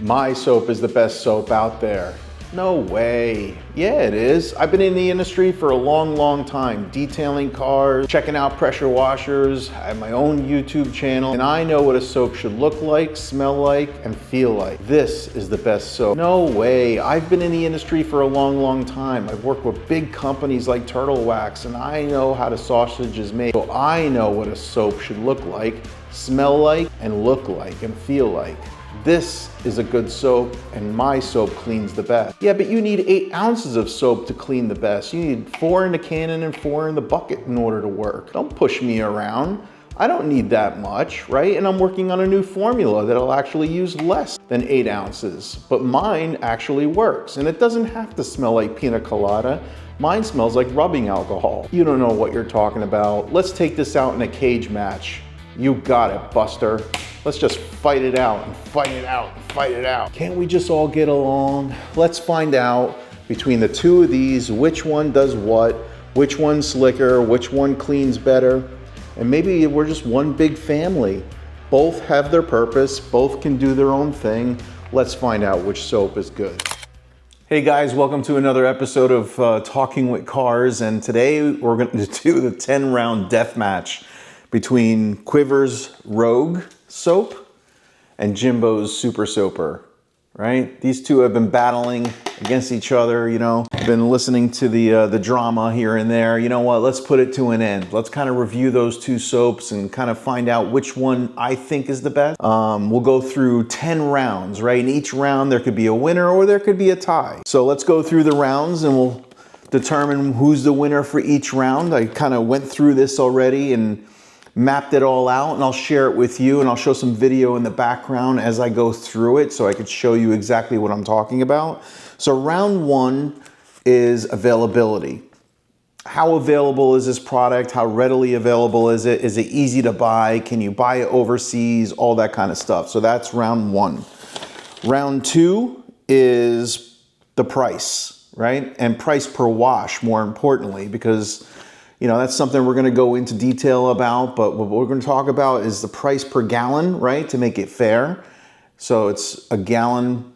My soap is the best soap out there. No way. Yeah, it is. I've been in the industry for a long time, detailing cars, checking out pressure washers. I have my own YouTube channel, and I know what a soap should look like, smell like, and feel like. This is the best soap. No way. I've been in the industry for a long time. I've worked with big companies like Turtle Wax, and I know how the sausage is made. So I know what a soap should look like, smell like, and look like, and feel like. This is a good soap, and my soap cleans the best. Yeah, but you need 8 ounces of soap to clean the best. You need 4 in the cannon and 4 in the bucket in order to work. Don't push me around. I don't need that much, right? And I'm working on a new formula that'll actually use less than 8 ounces. But mine actually works, and it doesn't have to smell like pina colada. Mine smells like rubbing alcohol. You don't know what you're talking about. Let's take this out in a cage match. You got it, Buster. Let's just fight it out and fight it out and fight it out. Can't we just all get along? Let's find out between the two of these, which one does what, which one's slicker, which one cleans better. And maybe we're just one big family. Both have their purpose, both can do their own thing. Let's find out which soap is good. Hey guys, welcome to another episode of Talking with Cars. And today we're going to do the 10-round death match between Quivr's Rogue soap and Jimbo's Super Soaper, right? These two have been battling against each other, you know. I've been listening to the drama here and there. You know what, let's put it to an end. Let's kind of review those two soaps and kind of find out which one I think is the best. We'll go through 10 rounds, right? In each round there could be a winner or there could be a tie. So let's go through the rounds and we'll determine who's the winner for each round. I kind of went through this already and mapped it all out, and I'll share it with you, and I'll show some video in the background as I go through it so I could show you exactly what I'm talking about. So round one is availability. How available is this product? How readily available is it? Is it easy to buy? Can you buy it overseas? All that kind of stuff. So that's round one. Round two is the price, right? And price per wash, more importantly, because you know, that's something we're going to go into detail about, but what we're going to talk about is the price per gallon, right, to make it fair. So it's a gallon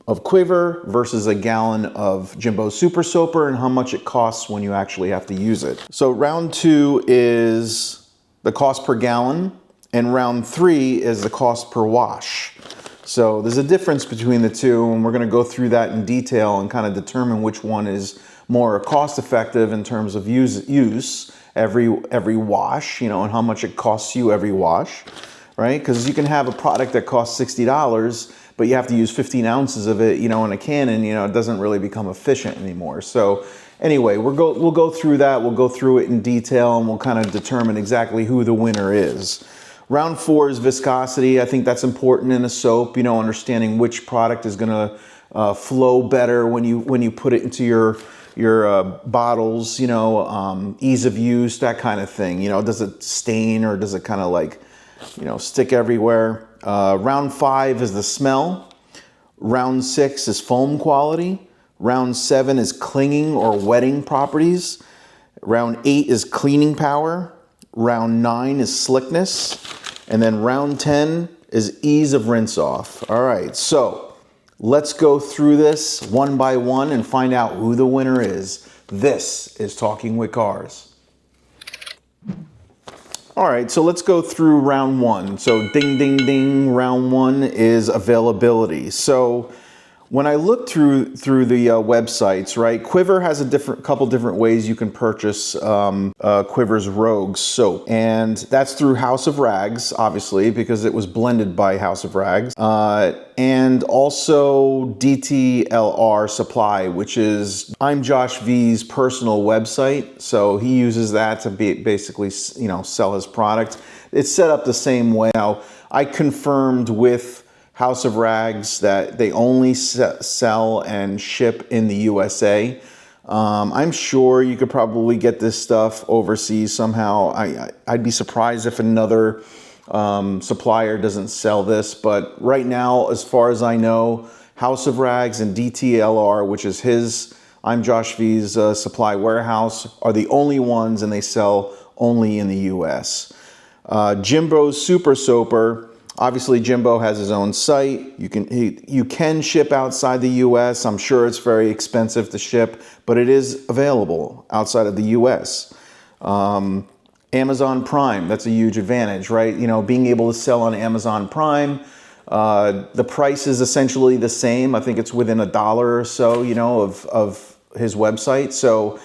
of Quivr versus a gallon of Jimbo Super Soaper and how much it costs when you actually have to use it. So round two is the cost per gallon, and round three is the cost per wash. So there's a difference between the two, and we're going to go through that in detail and kind of determine which one is more cost effective in terms of use every wash, you know, and how much it costs you every wash, right? Because you can have a product that costs $60, but you have to use 15 ounces of it, you know, in a cannon, you know, it doesn't really become efficient anymore. So anyway, we'll go through that, we'll go through it in detail, and we'll kind of determine exactly who the winner is. Round four is viscosity. I think that's important in a soap, you know, understanding which product is going to flow better when you put it into your bottles, you know, ease of use, that kind of thing. You know, does it stain or does it kind of like, you know, stick everywhere? Round five is the smell. Round six is foam quality. Round seven is clinging or wetting properties. Round eight is cleaning power. Round nine is slickness. And then round 10 is ease of rinse off. All right, so let's go through this one by one and find out who the winner is. This is Talking with Cars. All right, so let's go through round one. So ding, ding, ding, round one is availability. So when I looked through the websites, right, Quivr has a couple different ways you can purchase Quivr's Rogue soap, and that's through House of Rags, obviously, because it was blended by House of Rags, and also DTLR Supply, which is I'm Josh V's personal website. So he uses that to basically, you know, sell his product. It's set up the same way. Now, I confirmed with House of Rags that they only sell and ship in the USA. I'm sure you could probably get this stuff overseas somehow. I'd be surprised if another supplier doesn't sell this, but right now, as far as I know, House of Rags and DTLR, which is his I'm Josh V's supply warehouse, are the only ones, and they sell only in the US. Jimbo's Super Soaper, Obviously, Jimbo has his own site. You can ship outside the US. I'm sure it's very expensive to ship, but it is available outside of the US. Amazon Prime, that's a huge advantage, right? You know, being able to sell on Amazon Prime, the price is essentially the same. I think it's within $1 or so, you know, of his website. So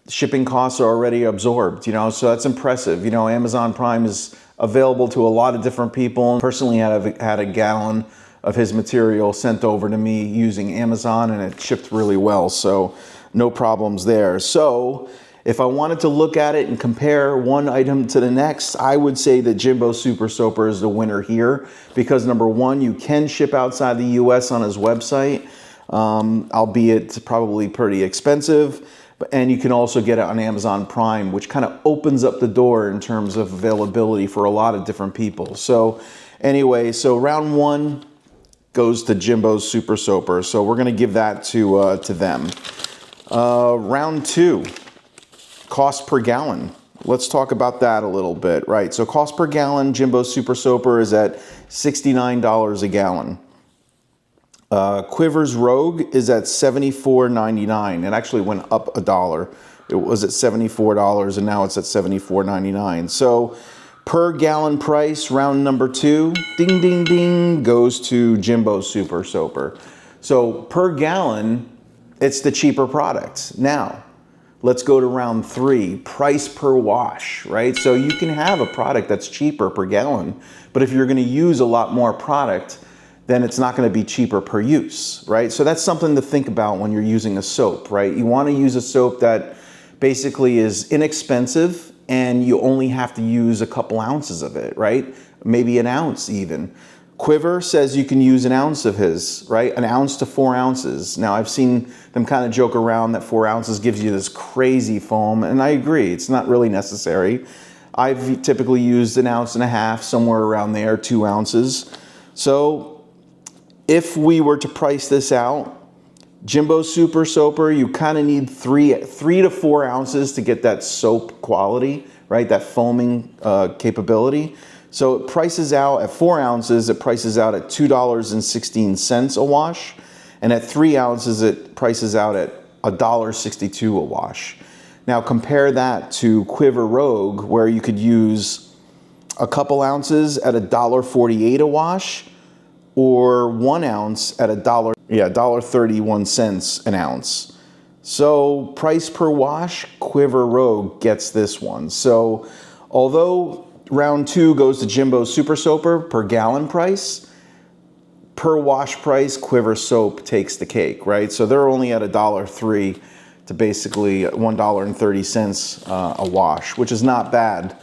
shipping costs are already absorbed, you know, so that's impressive. You know, Amazon Prime is available to a lot of different people. Personally, I've had a gallon of his material sent over to me using Amazon, and it shipped really well, so no problems there. So if I wanted to look at it and compare one item to the next, I would say that Jimbo Super Soaper is the winner here, because number one, you can ship outside the US on his website, albeit probably pretty expensive. And you can also get it on Amazon Prime, which kind of opens up the door in terms of availability for a lot of different people. So anyway, so round one goes to Jimbo's Super Soaper. So we're going to give that to them. Round two, cost per gallon. Let's talk about that a little bit, right? So cost per gallon, Jimbo's Super Soaper is at $69 a gallon. Quivr's Rogue is at $74.99. It actually went up $1. It was at $74 and now it's at $74.99. So per gallon price, round number two, ding, ding, ding, goes to Jimbo Super Soaper. So per gallon, it's the cheaper product. Now, let's go to round three, price per wash, right? So you can have a product that's cheaper per gallon, but if you're gonna use a lot more product, then it's not going to be cheaper per use, right? So that's something to think about when you're using a soap, right? You want to use a soap that basically is inexpensive and you only have to use a couple ounces of it, right? Maybe an ounce even. Quivr says you can use an ounce of his, right? An ounce to 4 ounces. Now I've seen them kind of joke around that 4 ounces gives you this crazy foam, and I agree, it's not really necessary. I've typically used 1.5 ounces, somewhere around there, 2 ounces. So if we were to price this out, Jimbo Super Soaper, you kind of need 3 to 4 ounces to get that soap quality, right? That foaming capability. So it prices out at 4 ounces, it prices out at $2.16 a wash. And at 3 ounces, it prices out at $1.62 a wash. Now compare that to Quivr Rogue, where you could use a couple ounces at $1.48 a wash, or 1 ounce at $1.31 an ounce. So price per wash, Quivr Rogue gets this one. So although round two goes to Jimbo Super Soaper per gallon price, per wash price, Quivr Soap takes the cake, right? So they're only at $1.03 to basically $1.30 a wash, which is not bad.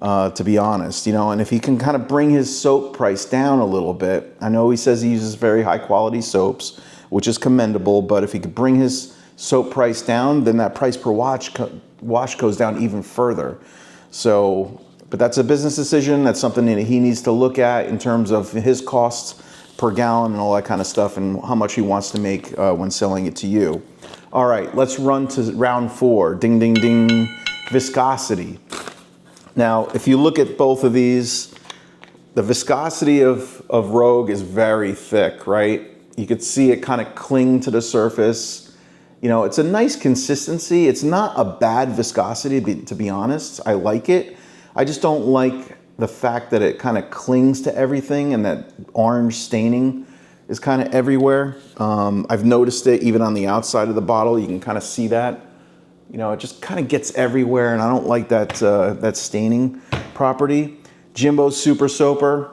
To be honest, you know, and if he can kind of bring his soap price down a little bit, I know he says he uses very high quality soaps, which is commendable, but if he could bring his soap price down, then that price per wash goes down even further. So, but that's a business decision. That's something that he needs to look at in terms of his costs per gallon and all that kind of stuff, and how much he wants to make when selling it to you. All right, let's run to round four. Ding, ding, ding. Viscosity. Now, if you look at both of these, the viscosity of Rogue is very thick, right? You could see it kind of cling to the surface. You know, it's a nice consistency. It's not a bad viscosity, to be honest. I like it. I just don't like the fact that it kind of clings to everything and that orange staining is kind of everywhere. I've noticed it even on the outside of the bottle. You can kind of see that. You know, it just kind of gets everywhere, and I don't like that that staining property. Jimbo Super Soaper,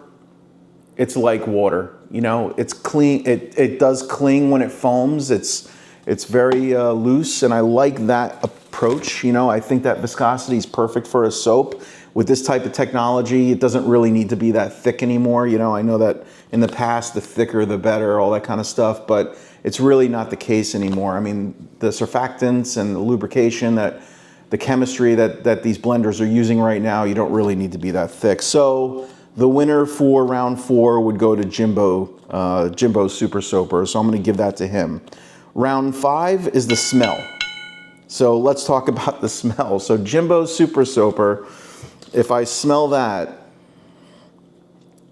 it's like water. You know, it's clean. It does cling when it foams. It's very loose, and I like that approach. You know, I think that viscosity is perfect for a soap. With this type of technology, it doesn't really need to be that thick anymore. You know, I know that in the past, the thicker the better, all that kind of stuff, but it's really not the case anymore. I mean, the surfactants and the lubrication, the chemistry that these blenders are using right now, you don't really need to be that thick. So the winner for round four would go to Jimbo Super Soaper. So I'm gonna give that to him. Round five is the smell. So let's talk about the smell. So Jimbo Super Soaper, if I smell that,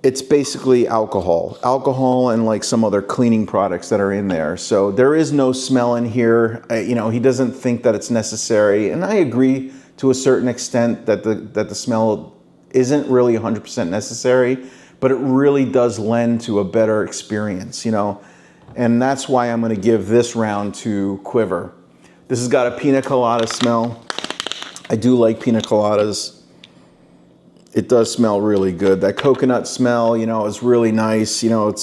it's basically alcohol and like some other cleaning products that are in there. So there is no smell in here. You know, he doesn't think that it's necessary. And I agree to a certain extent that the smell isn't really 100% necessary, but it really does lend to a better experience, you know. And that's why I'm gonna give this round to Quivr. This has got a pina colada smell. I do like pina coladas. It does smell really good. That coconut smell, you know, is really nice. You know,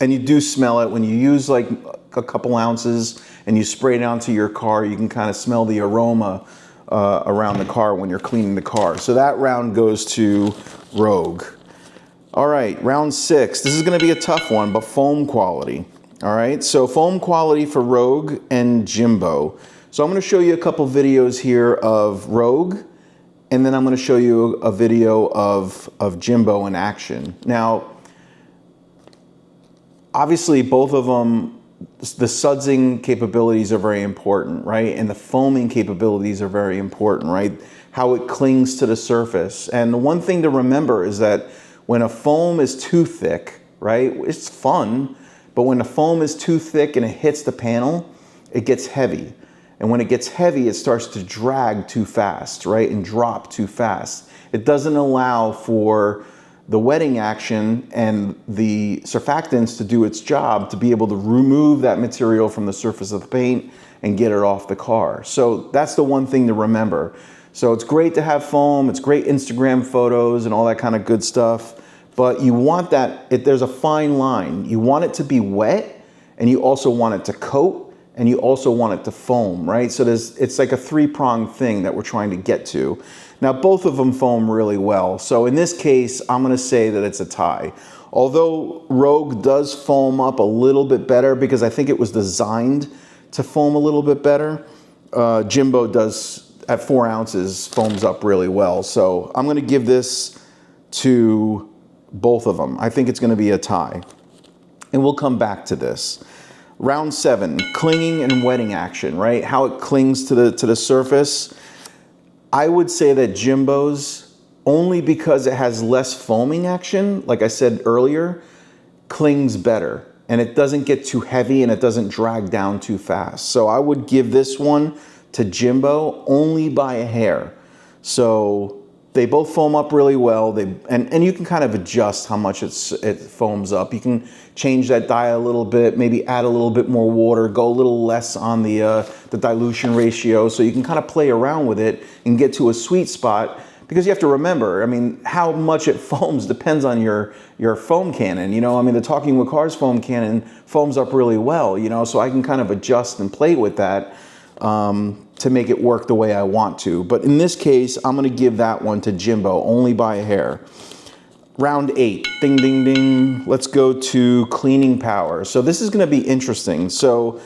and you do smell it when you use like a couple ounces and you spray it onto your car. You can kind of smell the aroma around the car when you're cleaning the car. So that round goes to Rogue. All right, round 6. This is going to be a tough one, but foam quality. All right, so foam quality for Rogue and Jimbo. So I'm going to show you a couple videos here of Rogue, and then I'm going to show you a video of Jimbo in action. Now, obviously both of them, the sudsing capabilities are very important, right? And the foaming capabilities are very important, right? How it clings to the surface. And the one thing to remember is that when a foam is too thick, right? It's fun, but when the foam is too thick and it hits the panel, it gets heavy. And when it gets heavy, it starts to drag too fast, right? And drop too fast. It doesn't allow for the wetting action and the surfactants to do its job to be able to remove that material from the surface of the paint and get it off the car. So that's the one thing to remember. So it's great to have foam, it's great Instagram photos and all that kind of good stuff, but you want that, there's a fine line. You want it to be wet, and you also want it to coat, and you also want it to foam, right? So it's like a three-pronged thing that we're trying to get to. Now, both of them foam really well. So in this case, I'm gonna say that it's a tie. Although Rogue does foam up a little bit better because I think it was designed to foam a little bit better, Jimbo does, at 4 ounces, foams up really well. So I'm gonna give this to both of them. I think it's gonna be a tie. And we'll come back to this. Round 7, clinging and wetting action, right? How it clings to the surface. I would say that Jimbo's, only because it has less foaming action, like I said earlier, clings better. And it doesn't get too heavy and it doesn't drag down too fast. So I would give this one to Jimbo only by a hair. So they both foam up really well. And you can kind of adjust how much it foams up. You can change that dye a little bit, maybe add a little bit more water, go a little less on the dilution ratio, so you can kind of play around with it and get to a sweet spot. Because you have to remember, I mean, how much it foams depends on your foam cannon. You know, I mean, the Talking with Cars foam cannon foams up really well, you know, so I can kind of adjust and play with that to make it work the way I want to. But in this case, I'm gonna give that one to Jimbo, only by a hair. Round 8, ding, ding, ding. Let's go to cleaning power. So this is gonna be interesting. So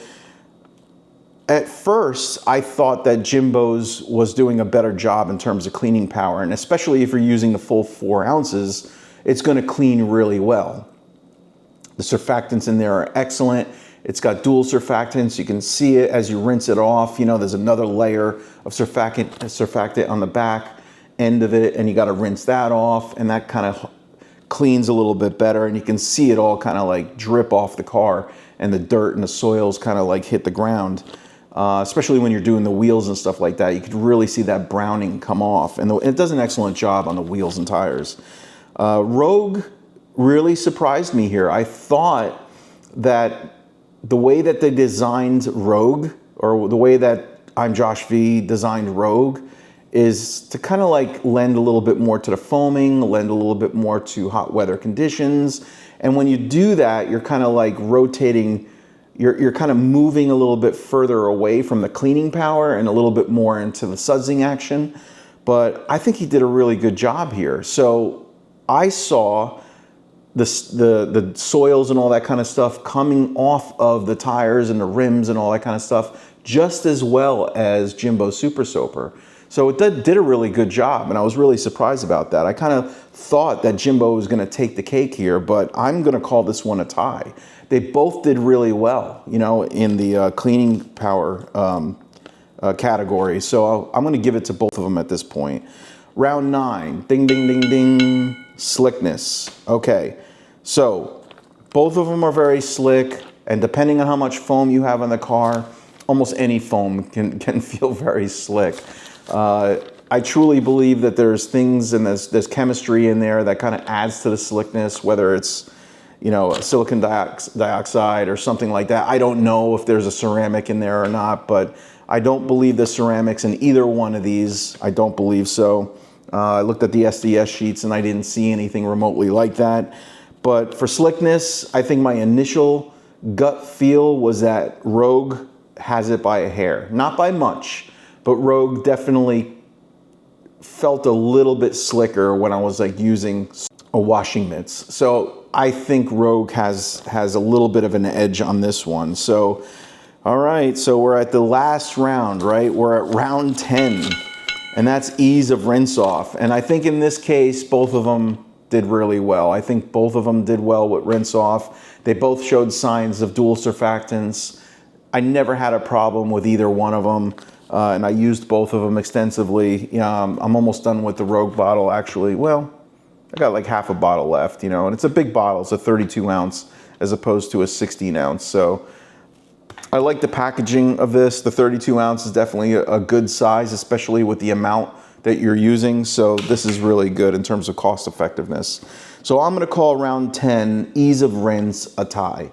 at first, I thought that Jimbo's was doing a better job in terms of cleaning power, and especially if you're using the full 4 ounces, it's gonna clean really well. The surfactants in there are excellent. It's got dual surfactants. You can see it as you rinse it off. You know, there's another layer of surfactant on the back end of it, and you got to rinse that off, and that kind of cleans a little bit better, and you can see it all kind of like drip off the car, and the dirt and the soils kind of like hit the ground. Especially when you're doing the wheels and stuff like that, you could really see that browning come off, and it does an excellent job on the wheels and tires. Rogue really surprised me here. I thought that the way that they designed Rogue, or the way that I'm Josh V designed Rogue, is to kind of like lend a little bit more to the foaming, lend a little bit more to hot weather conditions. And when you do that, you're kind of like rotating, you're kind of moving a little bit further away from the cleaning power and a little bit more into the sudsing action. But I think he did a really good job here. So I saw the soils and all that kind of stuff coming off of the tires and the rims and all that kind of stuff just as well as Jimbo Super Soaper. So it did a really good job, and I was really surprised about that. I kind of thought that Jimbo was going to take the cake here, but I'm going to call this one a tie. They both did really well, you know, in the cleaning power category. So I'm going to give it to both of them at this point. Round 9, ding, ding, ding, ding. Slickness. Okay, so both of them are very slick, and depending on how much foam you have on the car, almost any foam can feel very slick. I truly believe that there's things and there's chemistry in there that kind of adds to the slickness, whether it's, you know, silicon dioxide or something like that. I don't know if there's a ceramic in there or not, but I don't believe the ceramics in either one of these. I don't believe so. I looked at the SDS sheets and I didn't see anything remotely like that. But for slickness, I think my initial gut feel was that Rogue has it by a hair. Not by much, but Rogue definitely felt a little bit slicker when I was like using a washing mitts. So I think Rogue has a little bit of an edge on this one. So, all right, so we're at the last round, right? We're at round 10, and that's ease of rinse off. And I think in this case, both of them did really well. I think both of them did well with rinse off. They both showed signs of dual surfactants. I never had a problem with either one of them. And I used both of them extensively. I'm almost done with the Rogue bottle, actually. Well, I got like half a bottle left, you know, and it's a big bottle. It's a 32 ounce as opposed to a 16 ounce. So I like the packaging of this. The 32 ounce is definitely a good size, especially with the amount that you're using. So this is really good in terms of cost effectiveness. So I'm gonna call round 10 ease of rinse a tie.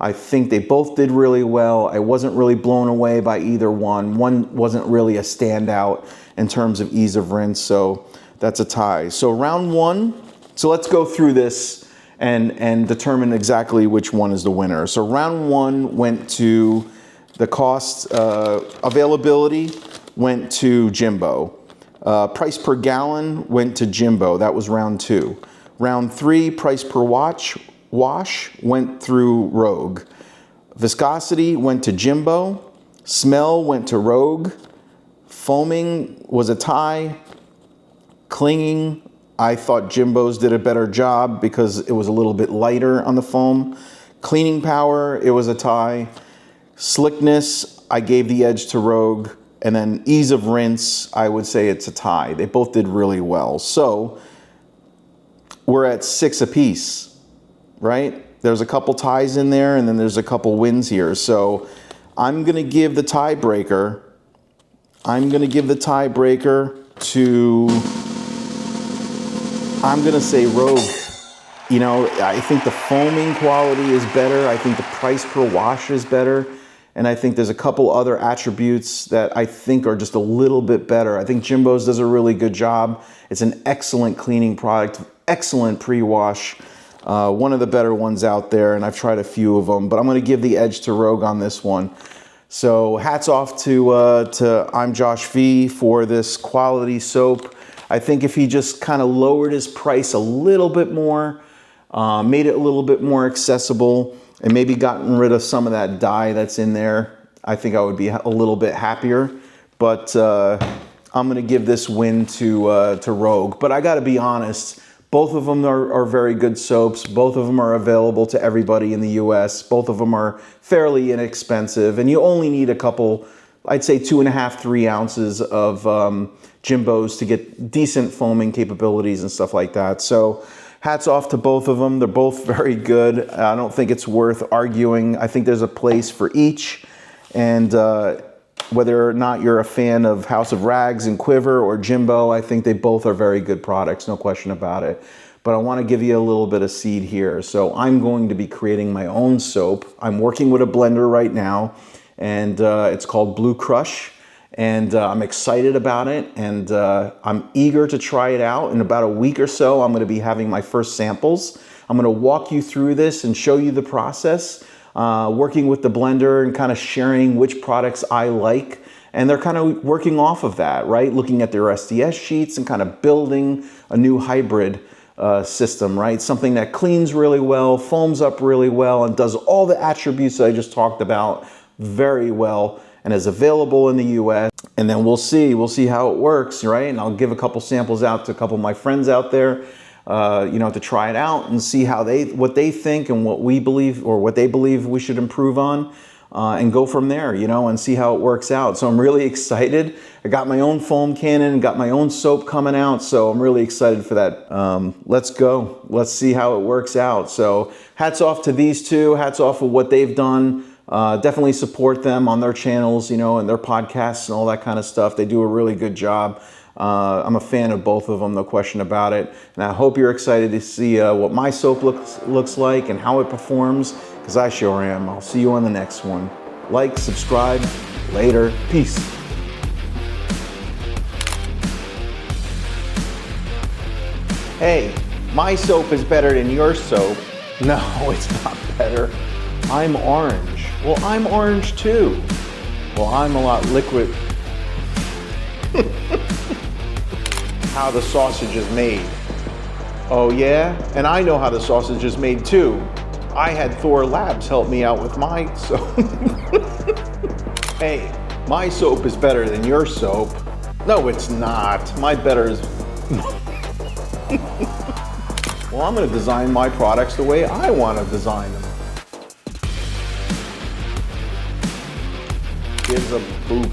I think they both did really well. I wasn't really blown away by either one. One wasn't really a standout in terms of ease of rinse, so that's a tie. So round one, so let's go through this and determine exactly which one is the winner. So round one went to the cost, availability went to Jimbo. Price per gallon went to Jimbo. That was round two. Round three, price per wash went through Rogue. Viscosity went to Jimbo. Smell went to Rogue. Foaming was a tie. Clinging, I thought Jimbo's did a better job because it was a little bit lighter on the foam. Cleaning power, it was a tie. Slickness, I gave the edge to Rogue. And then ease of rinse, I would say it's a tie. They both did really well. So we're at 6 apiece. Right? There's a couple ties in there, and then there's a couple wins here. So I'm going to give the tiebreaker. I'm going to say Rogue. You know, I think the foaming quality is better. I think the price per wash is better. And I think there's a couple other attributes that I think are just a little bit better. I think Jimbo's does a really good job. It's an excellent cleaning product, excellent pre-wash. One of the better ones out there, and I've tried a few of them, but I'm going to give the edge to Rogue on this one. So hats off to I'm Josh V for this quality soap. I think if he just kind of lowered his price a little bit more, made it a little bit more accessible, and maybe gotten rid of some of that dye that's in there, I think I would be a little bit happier. But I'm going to give this win to Rogue. But I got to be honest. Both of them are very good soaps. Both of them are available to everybody in the US. Both of them are fairly inexpensive, and you only need a couple, I'd say 2.5, 3 ounces of Jimbo's to get decent foaming capabilities and stuff like that. So hats off to both of them. They're both very good. I don't think it's worth arguing. I think there's a place for each, and whether or not you're a fan of House of Rags and Quivr or Jimbo, I think they both are very good products, no question about it. But I want to give you a little bit of seed here. So I'm going to be creating my own soap. I'm working with a blender right now, and it's called Blue Crush. And I'm excited about it, and I'm eager to try it out. In about a week or so, I'm going to be having my first samples. I'm going to walk you through this and show you the process. Working with the blender and kind of sharing which products I like. And they're kind of working off of that, right? Looking at their SDS sheets and kind of building a new hybrid system, right? Something that cleans really well, foams up really well, and does all the attributes that I just talked about very well, and is available in the US. And then we'll see how it works, right? And I'll give a couple samples out to a couple of my friends out there. You know, to try it out and see how what they think and what we believe, or what they believe we should improve on. and go from there, you know, and see how it works out. So I'm really excited. I got my own foam cannon, got my own soap coming out, so I'm really excited for that. Let's go. Let's see how it works out. So hats off to these two. Hats off for what they've done. Definitely support them on their channels, you know, and their podcasts and all that kind of stuff. They do a really good job. I'm a fan of both of them, no question about it. And I hope you're excited to see what my soap looks like and how it performs, because I sure am. I'll see you on the next one. Like, subscribe, later, peace. Hey, my soap is better than your soap. No, it's not better. I'm orange. Well, I'm orange too. Well, I'm a lot liquid. How the sausage is made. Oh yeah? And I know how the sausage is made too. I had Thor Labs help me out with my soap. Hey, my soap is better than your soap. No, it's not. My better is... Well, I'm gonna design my products the way I want to design them. Gives a boop.